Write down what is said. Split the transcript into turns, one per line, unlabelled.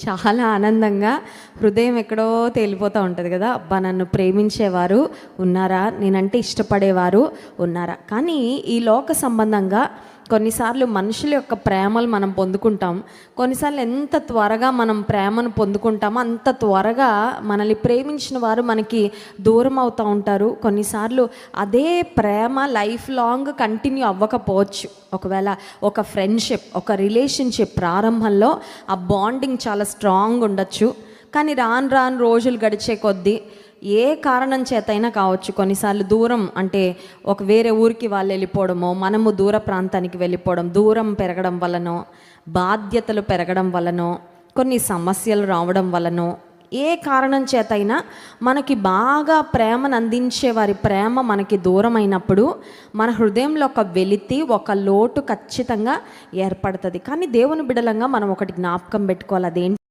చాలా ఆనందంగా హృదయం ఎక్కడో తేలిపోతూ ఉంటుంది కదా. అబ్బా, నన్ను ప్రేమించేవారు ఉన్నారా, నేనంటే ఇష్టపడేవారు ఉన్నారా. కానీ ఈ లోక సంబంధంగా కొన్నిసార్లు మనుషుల యొక్క ప్రేమలు మనం పొందుకుంటాం. కొన్నిసార్లు ఎంత త్వరగా మనం ప్రేమను పొందుకుంటామో అంత త్వరగా మనల్ని ప్రేమించిన వారు మనకి దూరం అవుతూ ఉంటారు. కొన్నిసార్లు అదే ప్రేమ లైఫ్ లాంగ్ కంటిన్యూ అవ్వకపోవచ్చు. ఒకవేళ ఒక ఫ్రెండ్షిప్, ఒక రిలేషన్షిప్ ప్రారంభంలో ఆ బాండింగ్ చాలా స్ట్రాంగ్ ఉండొచ్చు. కానీ రాను రాను రోజులు గడిచే కొద్దీ ఏ కారణం చేతైనా కావచ్చు, కొన్నిసార్లు దూరం అంటే ఒక వేరే ఊరికి వాళ్ళు వెళ్ళిపోవడమో, మనము దూర ప్రాంతానికి వెళ్ళిపోవడం, దూరం పెరగడం వలనో, బాధ్యతలు పెరగడం వలనో, కొన్ని సమస్యలు రావడం వలనో, ఏ కారణం చేతైనా మనకి బాగా ప్రేమను అందించే వారి ప్రేమ మనకి దూరం అయినప్పుడు మన హృదయంలో ఒక వెలితి, ఒక లోటు ఖచ్చితంగా ఏర్పడుతుంది. కానీ దేవుని బిడలంగా మనం ఒకటి జ్ఞాపకం పెట్టుకోవాలి. అదేంటి